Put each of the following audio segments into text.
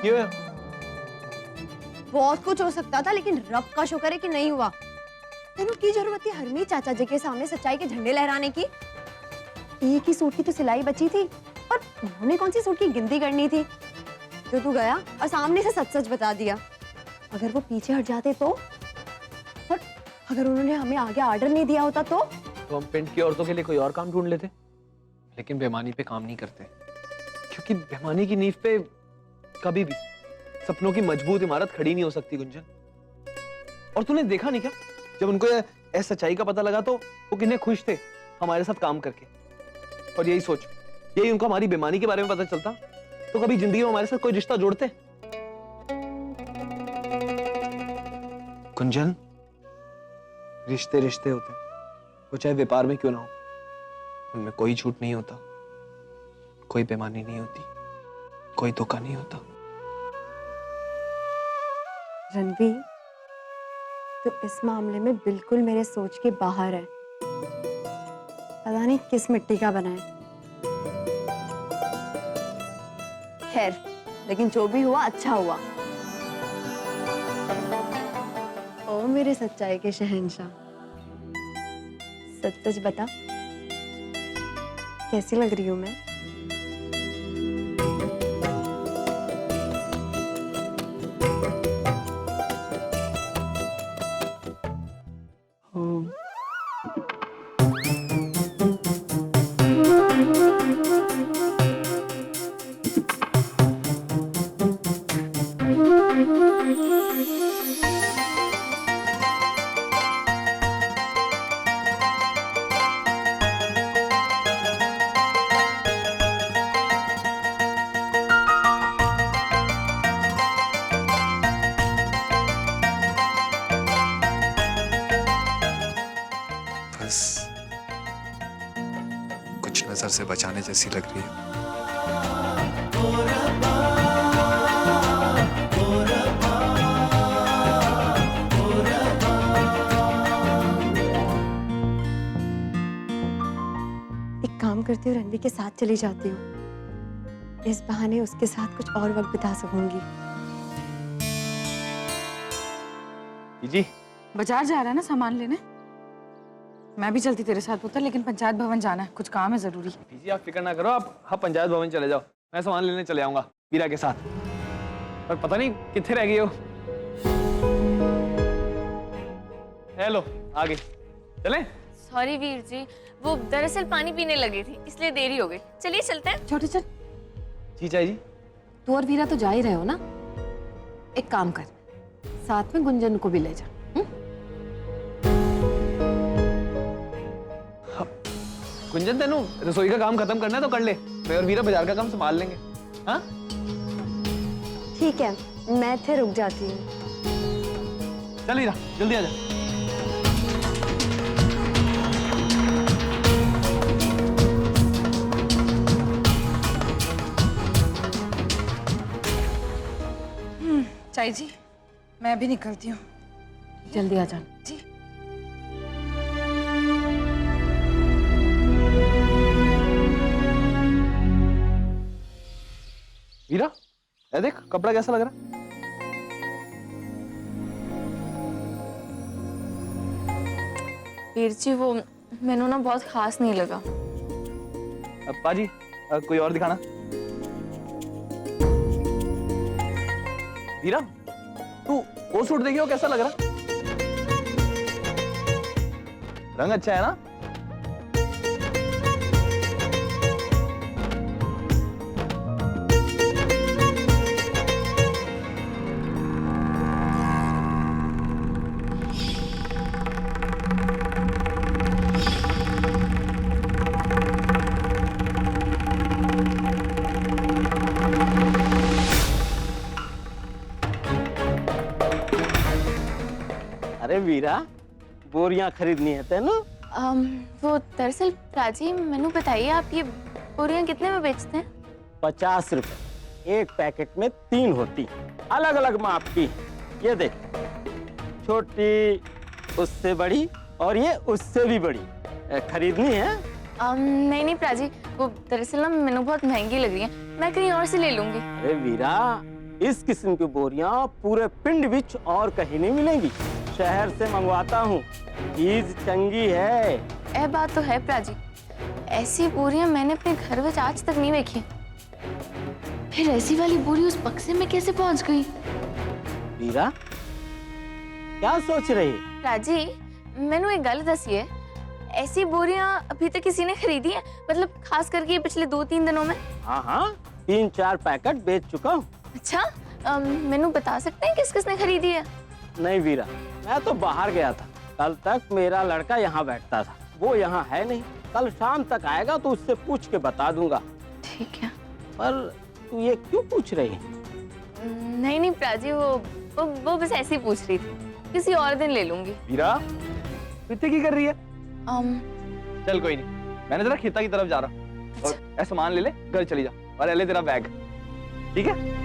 क्यों? बहुत कुछ हो सकता था, लेकिन रब का शुक्र है कि नहीं हुआ। तेनू की जरूरत थी हरमीत चाचा जी के सामने सच्चाई के झंडे लहराने की? एक ही सूट की तो सिलाई बची थी, और उन्होंने कौन सी सूट की गिनती करनी थी? जो तू गया और सामने से सच सच बता दिया। अगर वो पीछे हट जाते तो? और अगर उन्होंने हमें आगे ऑर्डर नहीं दिया होता तो हम पिंड की औरतों के लिए कोई और काम ढूंढ लेते, लेकिन बेईमानी पे काम नहीं करते, क्योंकि बेईमानी की नींव पे कभी भी सपनों की मजबूत इमारत खड़ी नहीं हो सकती गुंजन। और तूने देखा नहीं क्या, जब उनको ये सच्चाई का पता लगा तो वो कितने खुश थे हमारे साथ काम करके। और यही सोच, यही उनको हमारी बेईमानी के बारे में पता चलता तो कभी जिंदगी में हमारे साथ कोई रिश्ता जोड़ते। गुंजन, रिश्ते रिश्ते होते हैं, वो चाहे व्यापार में क्यों ना हो। उनमें कोई झूठ नहीं होता, कोई बेईमानी नहीं होती, कोई धोखा नहीं होता। रणवीर, तो इस मामले में बिल्कुल मेरे सोच के बाहर है। पता नहीं किस मिट्टी का बना है। खैर, लेकिन जो भी हुआ अच्छा हुआ। ओ मेरे सच्चाई के शहंशाह, सच सच बता, कैसी लग रही हूं मैं? बस कुछ नजर से बचाने जैसी लग रही है। एक काम करती हूँ, रणवीर के साथ चली जाती हूँ। इस बहाने उसके साथ कुछ और वक्त बिता सकूंगी। जी बाजार जा रहा है ना सामान लेने? मैं भी चलती तेरे साथ पुत्र, लेकिन पंचायत भवन जाना है, कुछ काम है जरूरी। जी आप फिक्र ना करो, आप पंचायत भवन चले जाओ, मैं सामान लेने चले आऊंगा वीरा के साथ। पर पता नहीं कितने रह गई हो। हेलो, आ गई, चलें? सॉरी वीर जी, वो दरअसल पानी पीने लगी थी, इसलिए देरी हो गई। चलिए चलते हैं। छोटे चल, जी चाची जी। तू और वीरा तो जा ही रहे हो ना, एक काम कर, साथ में गुंजन को भी ले जा। गुंजन, तेनू रसोई का काम खत्म करना है तो कर ले, मैं और वीरा बाजार का काम संभाल लेंगे। हाँ ठीक है, मैं थे रुक जाती हूँ। चल वीरा, जल्दी आ जा। चाई जी, मैं भी निकलती हूँ, जल्दी आ जा जी। वीरा, ये देख कपड़ा कैसा लग रहा है? वीर जी, वो मैंने ना बहुत खास नहीं लगा। अप्पा जी, कोई और दिखाना। वीरा, तू वो सूट देखियो कैसा लग रहा? रंग अच्छा है ना? अरे वीरा, बोरियां खरीदनी है तेनू? वो दरअसल प्राची, मैनू बताइए आप ये बोरियां कितने में बेचते हैं? 50 रुपए। एक पैकेट में 3 होती, अलग अलग माप की। ये देख, छोटी, उससे बड़ी और ये उससे भी बड़ी। खरीदनी है? नहीं नहीं प्राची, वो दरअसल ना मैनू बहुत महंगी लग रही है, मैं कहीं और से ले लूंगी। अरे वीरा, इस किस्म की बोरियां पूरे पिंड विच और कहीं नहीं मिलेंगी। शहर से मंगवाता हूँ, चीज चंगी है। ए बात तो है प्राजी, ऐसी बोरियां मैंने अपने घर में आज तक नहीं देखी। फिर ऐसी वाली बोरी उस बक्से में कैसे पहुंच गई? वीरा, क्या सोच रही? प्राजी, मैंने एक गल दसी है, ऐसी बोरियां अभी तक किसी ने खरीदी है? मतलब खास करके ये पिछले 2-3 दिनों में? हाँ हाँ, 3-4 पैकेट बेच चुका हूँ। अच्छा, मैनू बता सकते हैं किस किस ने खरीदी है? नहीं वीरा, मैं तो बाहर गया था। कल तक मेरा लड़का यहाँ बैठता था, वो यहाँ है नहीं। कल शाम तक आएगा तो उससे पूछ के बता दूंगा। ठीक है। पर तू ये क्यों पूछ रही है? नहीं नहीं प्राजी, वो बस ऐसे ही पूछ रही थी, किसी और दिन ले लूंगी। वीरा, इतनी की कर रही है? um, चल कोई नहीं, मैंने जरा खेता की तरफ जा रहा और ऐसा सामान ले ले, घर चली जा और ले तेरा बैग, ठीक है?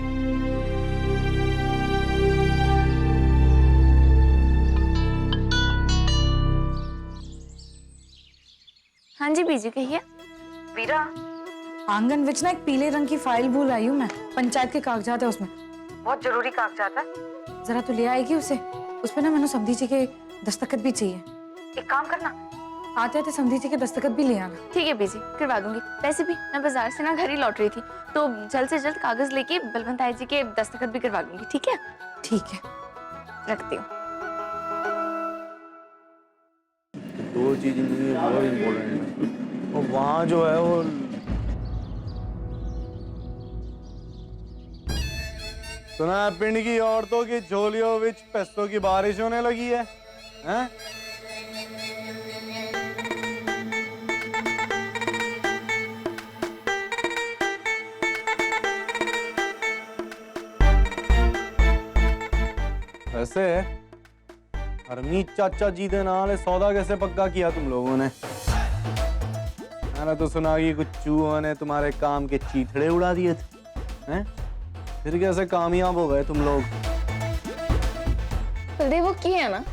हाँ जी बीजी कहिए। वीरा, आंगन विच ना एक पीले रंग की फाइल भूल आई हूँ मैं। पंचायत के कागजात है उसमें, बहुत जरूरी कागजात है। जरा तू ले आएगी उसे। उस पे ना मैंने समधी जी के दस्तखत भी चाहिए। एक काम करना, आते आते समधी जी के दस्तखत भी ले आना। ठीक है बीजी, करवा दूंगी। वैसे भी मैं बाजार से ना घर ही लौट रही थी, तो जल्द से जल्द कागज लेके बलवंत आई जी के दस्तखत भी करवा दूंगी। ठीक है? ठीक है। रखती हूँ। दो चीज जिंदगी में बहुत इम्पोर्टेंट है, और वहाँ जो है वो सुना है पिंड की औरतों की झोलियों विच पैसों की बारिश होने लगी है, हैं? वैसे हरमीत चाचा जी दे नाल सौदा कैसे पक्का किया तुम लोगों ने? मैंने तो सुना कि कुछ चूहों ने तुम्हारे काम के चीथड़े उड़ा दिए थे, हैं? फिर कैसे कामयाब हो गए तुम लोग? बलदेव, वो की है ना,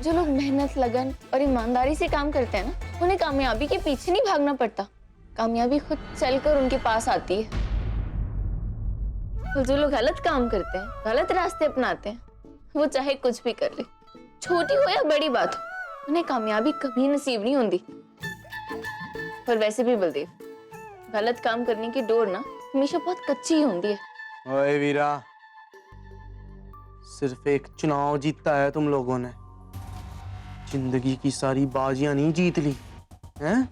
जो लोग मेहनत, लगन और ईमानदारी से काम करते हैं ना, उन्हें कामयाबी के पीछे नहीं भागना पड़ता। कामयाबी खुद चलकर उनके पास आती है। और जो लोग गलत काम करते हैं, गलत रास्ते अपनाते हैं, वो चाहे कुछ भी कर ले, छोटी हो या बड़ी बात हो, उन्हें कामयाबी कभी नसीब नहीं होती। पर वैसे भी बलदेव, गलत काम करने की डोर ना हमेशा बहुत कच्ची ही होती है। ओए वीरा, सिर्फ एक चुनाव जीता है तुम लोगों ने, जिंदगी की सारी बाजियां नहीं जीत ली, हैं?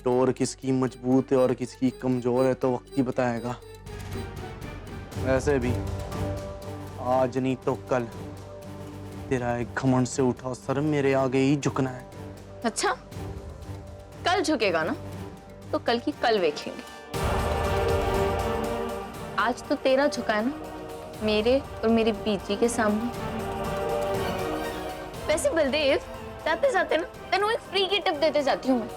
डोर किसकी मजबूत है और किसकी कमजोर है तो वक्त ही बताएगा। वैसे भी आज नहीं तो कल तेरा एक घमंड से उठा सर मेरे आगे ही झुकना है। अच्छा, कल झुकेगा ना, तो कल की कल देखेंगे। आज तो तेरा झुका है ना, मेरे और मेरी बीजी के सामने। वैसे बलदेव, जाते जाते ना तेनू एक फ्री की टिप देते जाती हूँ मैं।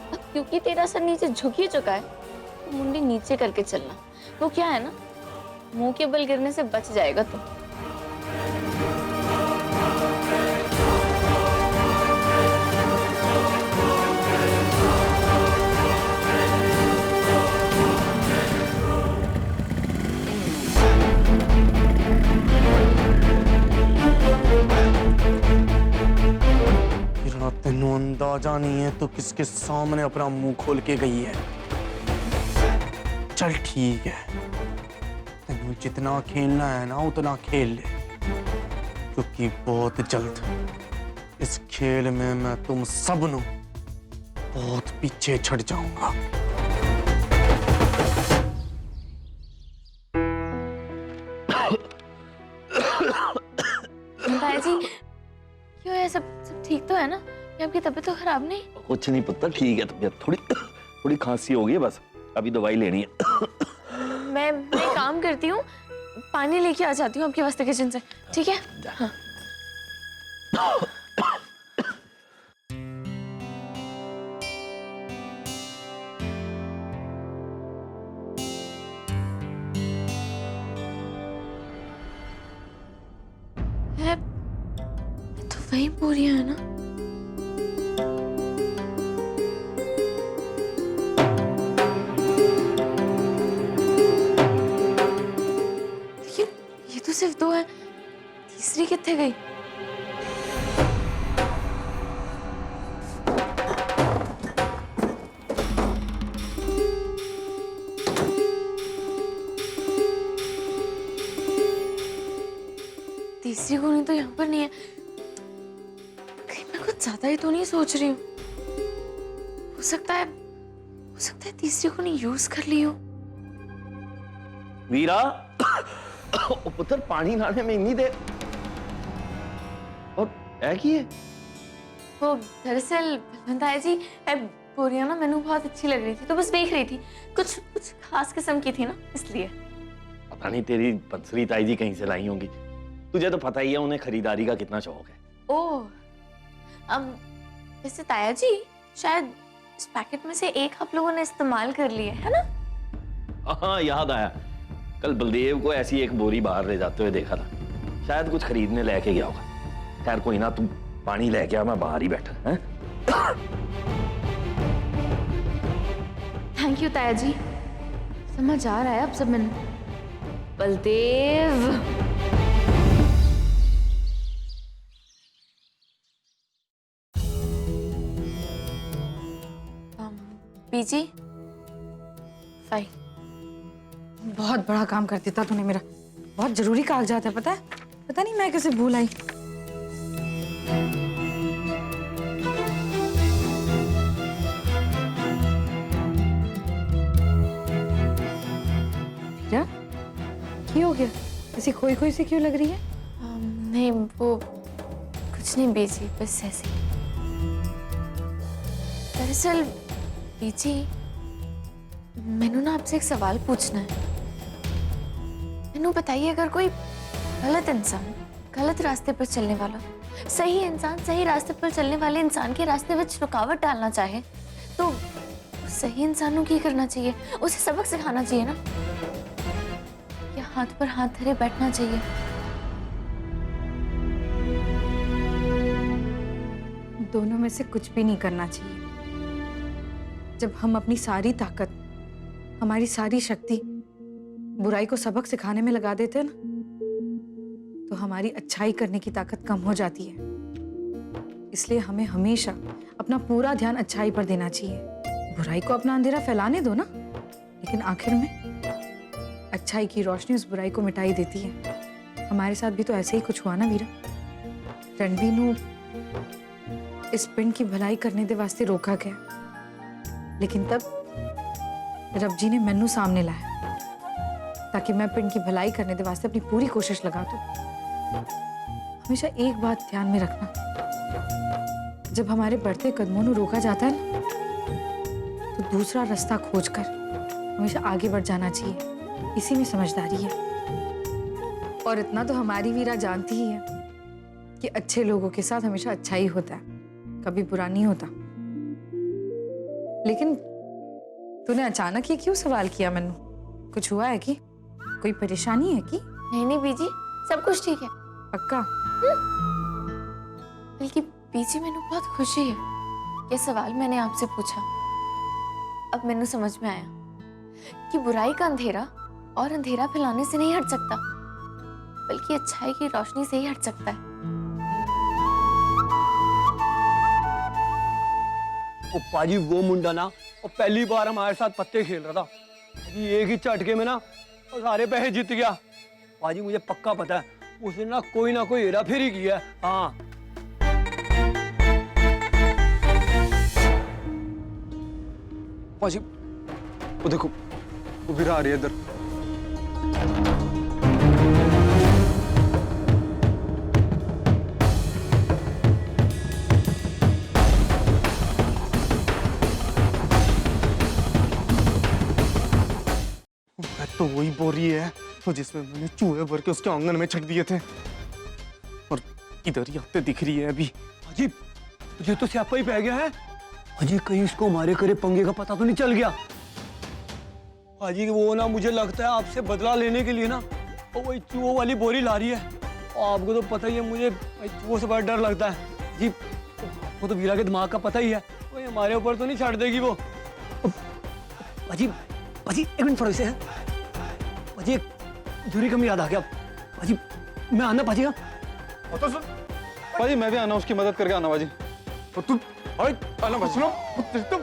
अब क्योंकि तेरा सर नीचे झुक ही चुका है, तो मुंडी नीचे करके चलना। वो क्या है ना, मुंह के बल गिरने से बच जाएगा तू। तेनू अंदाजा नहीं है तो किसके सामने अपना मुंह खोल के गई है। चल ठीक है, तेनू जितना खेलना है ना उतना खेल ले, क्योंकि बहुत जल्द इस खेल में मैं तुम सबनों बहुत पीछे छड़ जाऊंगा। भाई जी, क्यों है? सब ठीक तो है ना? क्या आपकी तबीयत तो खराब नहीं? कुछ नहीं पता, ठीक है तबीयत। थोड़ी खांसी हो गई है, बस अभी दवाई लेनी है। मैं काम करती हूँ, पानी लेके आ जाती हूँ आपके वास्ते किचन से, ठीक है? हाँ। है तो वही बोरियां है ना? तीसरी कितने गई? तीसरी गोली तो यहाँ पर नहीं है। कहीं मैं कुछ ज्यादा ही तो नहीं सोच रही हूँ। हो सकता है तीसरी गोली यूज कर ली हो। वीरा ओ पुत्र पानी लाने में इतनी देर और है की है? वो दरअसल बलवंत जी बोरियां ना मैंने बहुत अच्छी लग रही थी तो बस देख रही थी। कुछ खास किस्म की थी ना इसलिए। पता नहीं तेरी बंसरी ताई जी कहीं से लाई होंगी। तुझे तो पता ही है उन्हें खरीदारी का कितना शौक है। ओह, वैसे ताया जी शायद इस पैकेट में से एक आप लोगों ने इस्तेमाल कर लिया है ना? हाँ याद आया, कल बलदेव को ऐसी एक बोरी बाहर ले जाते हुए देखा था। शायद कुछ खरीदने लेके गया होगा। खैर कोई ना, तू पानी लेके आ, मैं बाहर ही बैठा हैं। थैंक यू ताया जी, समझ आ रहा है अब सब मैंने। बलदेव बीजी फाइल। बहुत बड़ा काम कर देता तूने मेरा। बहुत जरूरी कागजात है, पता है? पता नहीं मैं कैसे भूल आई। वीरा, क्या हो गया? ऐसी खोई खोई सी क्यों लग रही है? नहीं वो कुछ नहीं बीजी, बस ऐसे ही। दरअसल बीजी मैनू ना आपसे एक सवाल पूछना है। मैनू बताइए, अगर कोई गलत इंसान गलत रास्ते पर चलने वाला सही इंसान सही रास्ते पर चलने वाले इंसान के रास्ते में रुकावट डालना चाहे तो सही इंसान को क्या करना चाहिए? उसे सबक सिखाना चाहिए ना, या हाथ पर हाथ धरे बैठना चाहिए? दोनों में से कुछ भी नहीं करना चाहिए। जब हम अपनी सारी ताकत, हमारी सारी शक्ति बुराई को सबक सिखाने में लगा देते हैं ना, तो हमारी अच्छाई करने की ताकत कम हो जाती है। इसलिए हमें हमेशा अपना पूरा ध्यान अच्छाई पर देना चाहिए। बुराई को अपना अंधेरा फैलाने दो ना, लेकिन आखिर में अच्छाई की रोशनी उस बुराई को मिटाई देती है। हमारे साथ भी तो ऐसे ही कुछ हुआ ना वीरा। रणबीर नू इस पिंड की भलाई करने दे वास्ते रोका गया, लेकिन तब रब जी ने मैनू सामने लाया ताकि मैं पिंड की भलाई करने दे वास्ते अपनी पूरी कोशिश लगा दूं। हमेशा एक बात ध्यान में रखना, जब हमारे बढ़ते कदमों को रोका जाता है ना, तो दूसरा रास्ता खोजकर हमेशा आगे बढ़ जाना चाहिए। इसी में समझदारी है। और इतना तो हमारी वीरा जानती ही है कि अच्छे लोगों के साथ हमेशा अच्छा ही होता है, कभी बुरा नहीं होता। लेकिन तूने अचानक ये क्यों सवाल किया मैनू? कुछ हुआ है कि कोई परेशानी है कि? नहीं बीजी, सब कुछ ठीक है। पक्का? बल्कि बीजी मैंने बहुत खुशी है ये सवाल मैंने आपसे पूछा। अब मैंने समझ में आया कि बुराई का अंधेरा और अंधेरा फैलाने से नहीं हट सकता, बल्कि अच्छाई की रोशनी से ही हट सकता है। ओ पाजी वो मुंडा ना और पहली बार हमारे साथ पत्ते खेल रहा था। पाजी एक ही झटके में ना और सारे पैसे जीत गया। पाजी मुझे पक्का पता है उसने ना कोई हेरा फेरी किया है। हाँ पाजी वो देखो वो वीरा आ रही है इधर। तो वही बोरी है तो जिसमें मैंने चूहे भर के उसके आंगन में छक दिए थे, और इधर ही आते दिख रही है अभी। पाजी तुझे तो स्यापा ही पै गया है। पाजी कहीं इसको हमारे करे पंगे का पता तो नहीं चल गया? पाजी वो ना मुझे लगता है आपसे बदला लेने के लिए ना वो वही चूहों वाली बोरी ला रही है। और आपको तो पता ही है मुझे चूहों से बड़ा डर लगता है जी। वो तो वीरा के दिमाग का पता ही है, वो हमारे ऊपर तो नहीं छाड़ देगी वो। पाजी पाजी एक मिनट थोड़े से है। पाजी एक जरूरी कम याद आ गया। पाजी मैं आना पाजी। तो सुन भाजी, मैं भी आना उसकी मदद करके आना भाजी। तो तू आना भाजी, सुनो तुम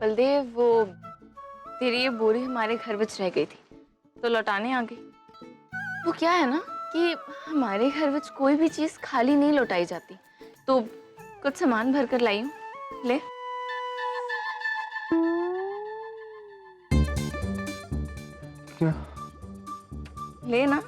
बलदेव, वो तेरी ये बोरी हमारे घर विच रह गई थी तो लौटाने आ गई। वो क्या है ना कि हमारे घर विच कोई भी चीज खाली नहीं लौटाई जाती, तो कुछ सामान भर कर लाई हूँ, ले। क्या? ले ना।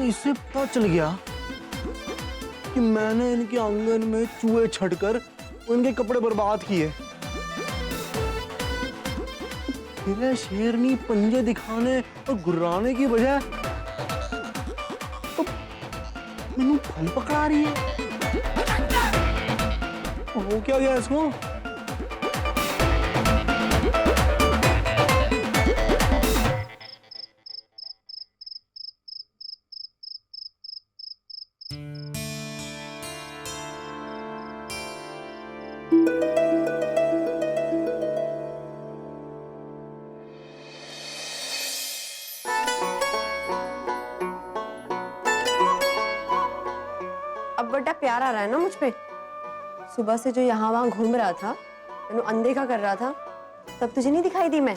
इससे पता चल गया कि मैंने इनके आंगन में चूहे छड़कर उनके कपड़े बर्बाद किए। फिर शेरनी पंजे दिखाने और गुर्राने की बजाय तो मैंने फल पकड़ा रही है। वो क्या गया इसको? अब बड़ा प्यार आ रहा है ना मुझ पे। सुबह से जो यहाँ वहाँ घूम रहा था, मैंने अनदेखा कर रहा था, तब तुझे नहीं दिखाई दी मैं?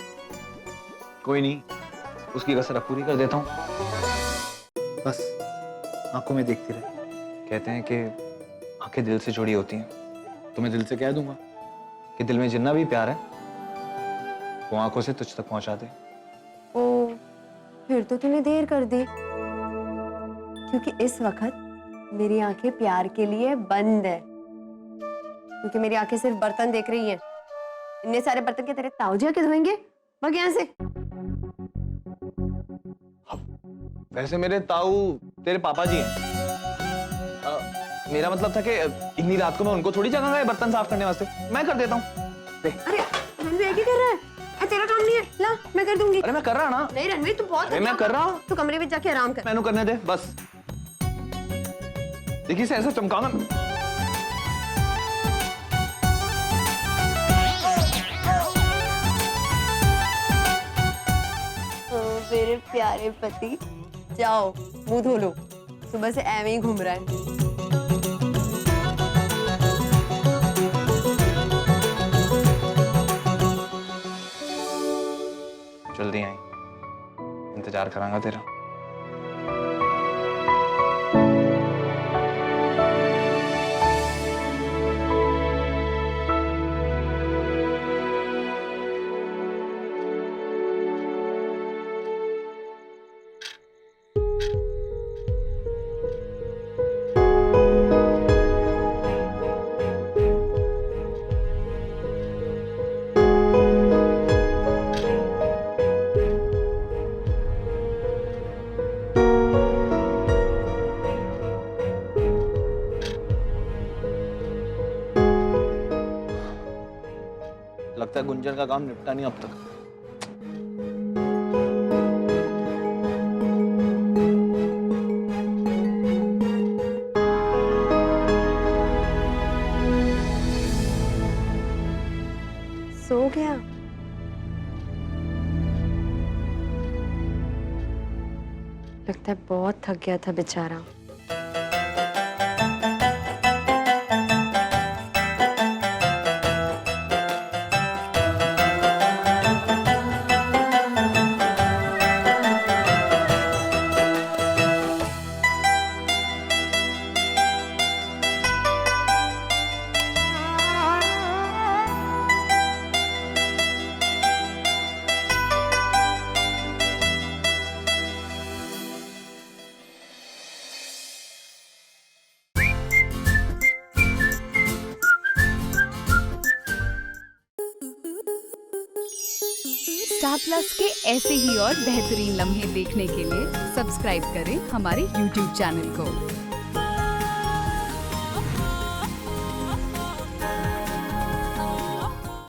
कोई नहीं, उसकी कसर अब पूरी कर देता हूँ। बस आंखों में देखती रहे। कहते हैं कि आंखें दिल से जुड़ी होती हैं, तो मैं दिल से कह दूंगा कि दिल में जितना भी प्यार है वो आंखों से तुझ तक पहुंचा दे। ओ, फिर तो तूने देर कर दी, क्योंकि इस वक्त मेरी आंखें प्यार के लिए बंद है, क्योंकि मेरी आंखें सिर्फ बर्तन देख रही हैं। इतने सारे बर्तन के तेरे ताऊजी आके धोएंगे? भाग यहाँ से। वैसे मेरे ताऊ तेरे पापा जी हैं। मेरा मतलब था कि इतनी रात को मैं उनको थोड़ी जगह गए बर्तन साफ करने वास्ते, मैं कर देता हूँ। अरे रणवीर क्या कर रहा है? तेरा काम नहीं है, ला मैं कर दूंगी। अरे मैं कर रहा ना। नहीं रणवीर, तू बहुत मैं कर रहा हूँ। तू कमरे में जाके आराम कर। मैंने करने दे बस। देखिए से ऐसा चमकाना। मेरे प्यारे पति, जाओ मुंह धो लो, सुबह से ऐਵੇਂ ही घूम रहा है। जल्दी आई, इंतजार करांगा तेरा। लगता है गुंजन का काम निपटा नहीं अब तक। सो गया? लगता है बहुत थक गया था बेचारा। स्टार प्लस के ऐसे ही और बेहतरीन लम्हे देखने के लिए सब्सक्राइब करें हमारे YouTube चैनल को।